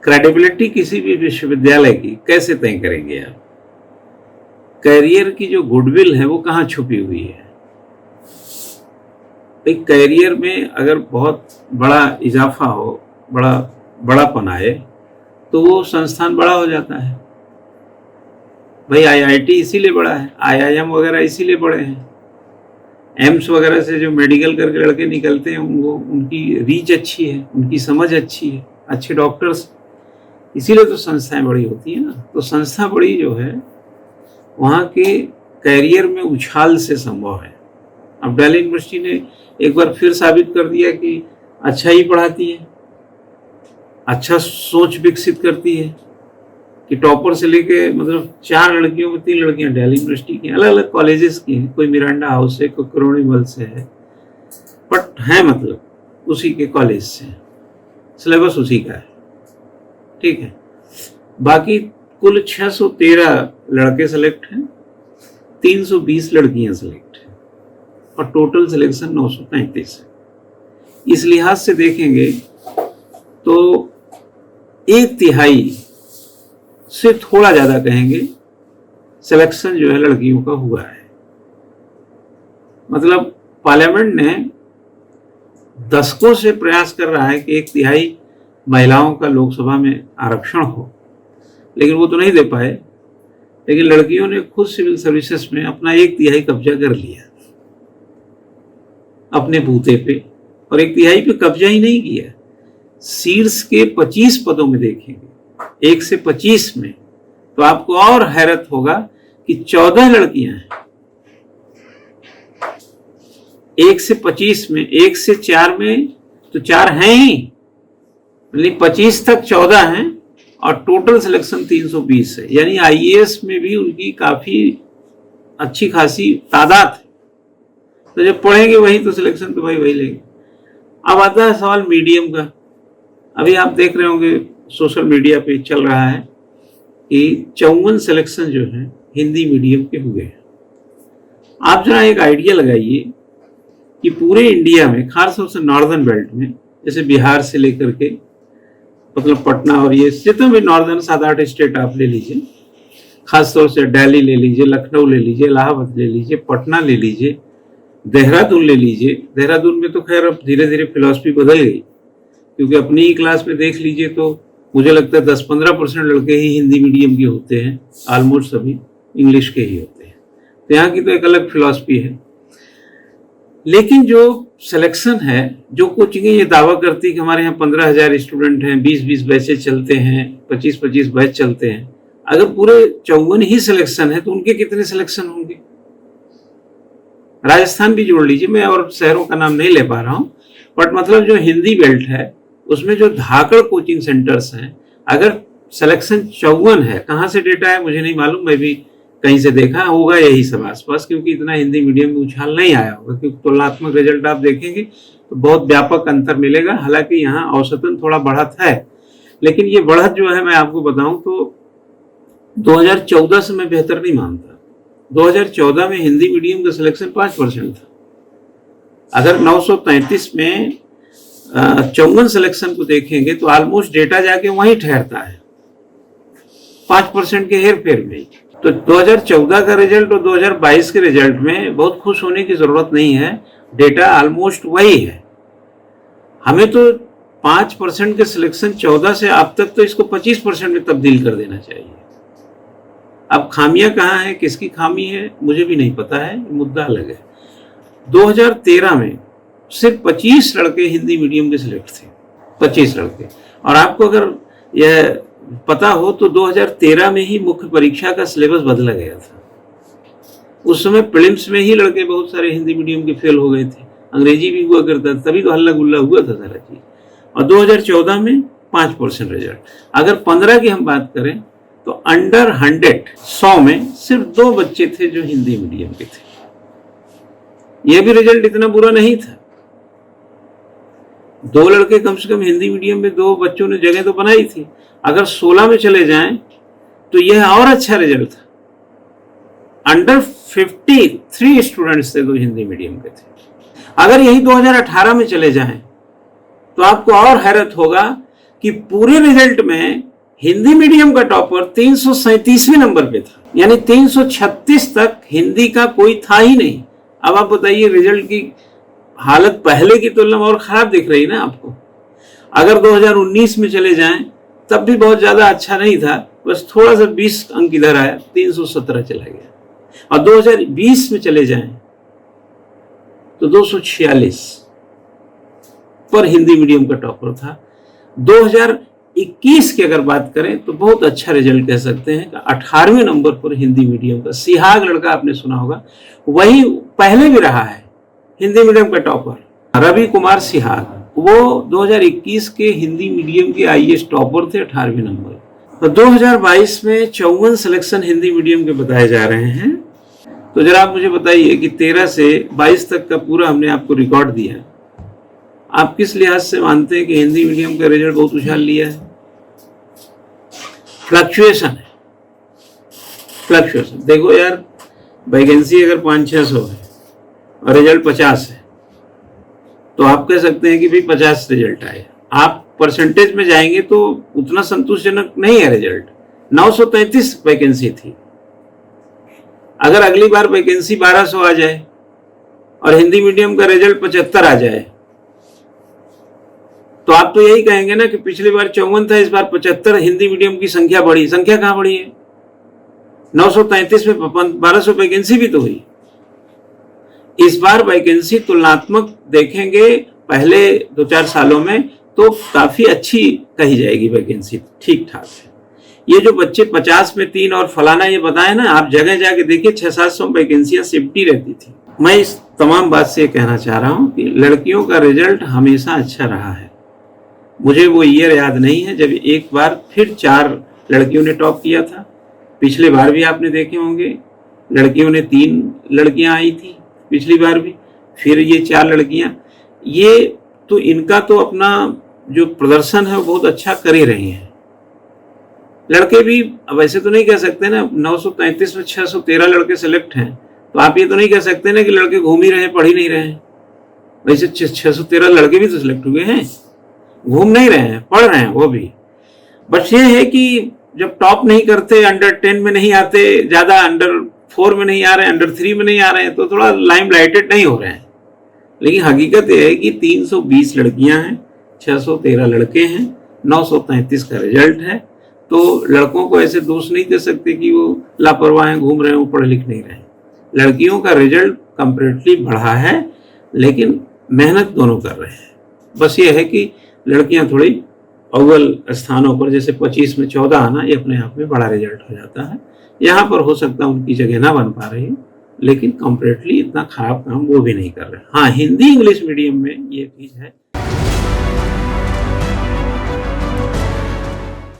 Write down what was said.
Credibility किसी भी विश्वविद्यालय की कैसे तय करेंगे आप? कैरियर की जो गुडविल है वो कहाँ छुपी हुई है? एक कैरियर में अगर बहुत बड़ा इजाफा हो, बड़ापन आए, तो वो संस्थान बड़ा हो जाता है। भाई आईआईटी इसीलिए बड़ा है, आईआईएम वगैरह इसीलिए बड़े हैं। एम्स वगैरह से जो मेडिकल करके लड़के निकलते हैं उनकी रीच अच्छी है, उनकी समझ अच्छी है, अच्छे डॉक्टर्स, इसीलिए तो संस्थाएं बड़ी होती है ना। तो संस्था बड़ी जो है वहाँ के कैरियर में उछाल से संभव है। अब दिल्ली यूनिवर्सिटी ने एक बार फिर साबित कर दिया कि अच्छा ही पढ़ाती है, अच्छा सोच विकसित करती है, कि टॉपर से लेके मतलब 4 लड़कियों में 3 लड़कियां दिल्ली यूनिवर्सिटी की, अलग अलग कॉलेजेस की हैं, कोई मिरांडा हाउस से, कोई करोड़ीमल से है, बट है मतलब उसी के कॉलेज से, सिलेबस उसी का है, ठीक है। बाकी कुल 613 लड़के सेलेक्ट हैं, 320 लड़कियां सेलेक्ट हैं, और टोटल सिलेक्शन 933 है। इस लिहाज से देखेंगे तो 1/3 से थोड़ा ज्यादा कहेंगे सिलेक्शन जो है लड़कियों का हुआ है। मतलब पार्लियामेंट ने दशकों से प्रयास कर रहा है कि 1/3 महिलाओं का लोकसभा में आरक्षण हो, लेकिन वो तो नहीं दे पाए। लेकिन लड़कियों ने खुद सिविल सर्विसेज में अपना 1/3 कब्जा कर लिया अपने बूते पे, और 1/3 पे कब्जा ही नहीं किया, शीर्ष के 25 पदों में देखेंगे 1 से 25 में, तो आपको और हैरत होगा कि 14 लड़कियां हैं 1 से 25 में। 1 से 4 में तो 4 हैं ही, मतलब 25 तक 14 हैं, और टोटल सिलेक्शन 320 है। यानी आईएएस में भी उनकी काफी अच्छी खासी तादाद है। तो जब पढ़ेंगे वही तो सिलेक्शन तो भाई वही लेंगे। अब आता है सवाल मीडियम का। अभी आप देख रहे होंगे सोशल मीडिया पे चल रहा है कि 54 सिलेक्शन जो है हिंदी मीडियम के हुए हैं। आप जरा एक आइडिया लगाइए कि पूरे इंडिया में, खासतौर से नॉर्दर्न बेल्ट में, जैसे बिहार से लेकर के मतलब पटना और ये जितने भी नॉर्दर्न 7-8 स्टेट आप ले लीजिए, खासतौर से दिल्ली ले लीजिए, लखनऊ ले लीजिए, इलाहाबाद ले लीजिए, पटना ले लीजिए, देहरादून ले लीजिए। देहरादून में तो खैर अब धीरे धीरे फिलॉसफी बदल गई, क्योंकि अपनी ही क्लास में देख लीजिए तो मुझे लगता है 10-15% लड़के ही हिंदी मीडियम के होते हैं, ऑलमोस्ट सभी इंग्लिश के ही होते हैं। तो यहाँ की तो एक अलग फिलॉसफी है। लेकिन जो सिलेक्शन है, जो कोचिंगें ये दावा करती है कि हमारे यहाँ 15,000 स्टूडेंट हैं, 20-20 बैचेज चलते हैं, 25-25 बैच चलते हैं, अगर पूरे 54 ही सिलेक्शन है तो उनके कितने सिलेक्शन होंगे? राजस्थान भी जोड़ लीजिए, मैं और शहरों का नाम नहीं ले पा रहा हूँ, बट मतलब जो हिंदी बेल्ट है उसमें जो धाकड़ कोचिंग सेंटर्स हैं, अगर सिलेक्शन 54 है, कहाँ से डेटा है मुझे नहीं मालूम, मैं भी कहीं से देखा होगा यही सब आसपास, क्योंकि इतना हिंदी मीडियम में उछाल नहीं आया होगा। क्योंकि तुलनात्मक रिजल्ट आप देखेंगे तो बहुत व्यापक अंतर मिलेगा। हालांकि यहाँ औसतन थोड़ा बढ़त है, लेकिन ये बढ़त जो है मैं आपको बताऊं तो 2014 से मैं बेहतर नहीं मानता। 2014 में हिंदी मीडियम का सिलेक्शन 5% था। अगर 933 में 54 सिलेक्शन को देखेंगे तो ऑलमोस्ट डेटा जाके वहीं ठहरता है, 5% के हेर फेर में। तो 2014 का रिजल्ट और 2022 के रिजल्ट में बहुत खुश होने की जरूरत नहीं है, डेटा ऑलमोस्ट वही है। हमें तो 5% के सिलेक्शन 14 से अब तक तो इसको 25% में तब्दील कर देना चाहिए। अब खामियां कहाँ हैं, किसकी खामी है मुझे भी नहीं पता है, मुद्दा अलग है। 2013 में सिर्फ 25 लड़के हिंदी मीडियम के सिलेक्ट थे, 25 लड़के। और आपको अगर यह पता हो तो 2013 में ही मुख्य परीक्षा का सिलेबस बदला गया था। उस समय प्रीलिम्स में ही लड़के बहुत सारे हिंदी मीडियम के फेल हो गए थे, अंग्रेजी भी हुआ करता था, तभी तो हल्ला गुल्ला हुआ था सारा चीज। और 2014 में 5% रिजल्ट। अगर 15 की हम बात करें तो अंडर 100 में सिर्फ 2 बच्चे थे जो हिंदी मीडियम के थे। यह भी रिजल्ट इतना बुरा नहीं था। 2 लड़के कम से कम हिंदी मीडियम में, 2 बच्चों ने जगह तो बनाई थी। अगर 16 में चले जाएं तो यह और अच्छा रिजल्ट था। अंडर 53 स्टूडेंट्स थे जो हिंदी मीडियम के थे। अगर यही 2018 में चले जाएं तो आपको और हैरत होगा कि पूरे रिजल्ट में हिंदी मीडियम का टॉपर 337वें नंबर पे था, यानी 336 तक हिंदी का कोई था ही नहीं। अब आप बताइए रिजल्ट की हालत पहले की तुलना में और खराब दिख रही ना आपको। अगर 2019 में चले जाएं तब भी बहुत ज्यादा अच्छा नहीं था, बस थोड़ा सा 20 अंक इधर आया, 317 चला गया। और 2020 में चले जाएं तो 246 पर हिंदी मीडियम का टॉपर था। 2021 की अगर बात करें तो बहुत अच्छा रिजल्ट कह सकते हैं, 18वें नंबर पर हिंदी मीडियम का। सिहाग लड़का आपने सुना होगा, वही पहले भी रहा है हिंदी मीडियम का टॉपर, रवि कुमार सिहाग। वो 2021 के हिंदी मीडियम के आईएएस टॉपर थे, 18वें नंबर। तो 2022 में 54 सिलेक्शन हिंदी मीडियम के बताए जा रहे हैं। तो जरा आप मुझे बताइए कि 13 से 22 तक का पूरा हमने आपको रिकॉर्ड दिया, आप किस लिहाज से मानते हैं कि हिंदी मीडियम का रिजल्ट बहुत उछाल लिया है? फ्लक्चुएशन है, फ्लक्चुएशन। देखो यार, वैकेंसी अगर 500-600 है और रिजल्ट 50 है तो आप कह सकते हैं कि भाई 50 रिजल्ट आए। आप परसेंटेज में जाएंगे तो उतना संतोषजनक नहीं है रिजल्ट। 933 वैकेंसी थी, अगर अगली बार वैकेंसी 1200 आ जाए और हिंदी मीडियम का रिजल्ट 75 आ जाए तो आप तो यही कहेंगे ना कि पिछली बार 54 था, इस बार 75, हिंदी मीडियम की संख्या बढ़ी। संख्या कहां बढ़ी है? 933 में 1200 वैकेंसी भी तो हुई। इस बार वैकेंसी तुलनात्मक देखेंगे पहले 2-4 सालों में तो काफी अच्छी कही जाएगी वैकेंसी, ठीक ठाक है। ये जो बच्चे 50 में 3 और फलाना ये बताए ना, आप जगह जाके देखिए 600-700 वैकेंसियां सिमटी रहती थी। मैं इस तमाम बात से कहना चाह रहा हूं कि लड़कियों का रिजल्ट हमेशा अच्छा रहा है। मुझे वो ईयर याद नहीं है जब एक बार फिर 4 लड़कियों ने टॉप किया था। पिछले बार भी आपने देखे होंगे, लड़कियों ने 3 लड़कियां आई थी पिछली बार भी, फिर ये 4 लड़कियां। ये तो इनका तो अपना जो प्रदर्शन है वो बहुत अच्छा कर ही रही हैं। लड़के भी वैसे तो नहीं कह सकते ना, 933 में 613 लड़के सेलेक्ट हैं, तो आप ये तो नहीं कह सकते ना कि लड़के घूम ही रहे हैं, पढ़ ही नहीं रहे हैं। वैसे 613 लड़के भी तो सिलेक्ट हुए हैं, घूम नहीं रहे हैं, पढ़ रहे हैं वो भी। बस ये है कि जब टॉप नहीं करते, अंडर 10 में नहीं आते, ज्यादा अंडर 4 में नहीं आ रहे हैं, अंडर 3 में नहीं आ रहे हैं, तो थोड़ा लाइमलाइटेड नहीं हो रहे हैं। लेकिन हकीकत यह है कि 320 लड़कियां हैं, 613 लड़के हैं, 933 का रिजल्ट है। तो लड़कों को ऐसे दोष नहीं दे सकते कि वो लापरवाह हैं, घूम रहे हैं, वो पढ़ लिख नहीं रहे हैं। लड़कियों का रिजल्ट कंपैरेटिवली बढ़ा है, लेकिन मेहनत दोनों कर रहे हैं। बस ये है कि लड़कियां थोड़ी अव्वल स्थानों पर, जैसे 25 में 14 आना, ये अपने आप में बड़ा रिजल्ट हो जाता है। यहाँ पर हो सकता है उनकी जगह ना बन पा रही, लेकिन कंपैरेटिवली इतना खराब काम वो भी नहीं कर रहे। हाँ, हिंदी इंग्लिश मीडियम में ये चीज है।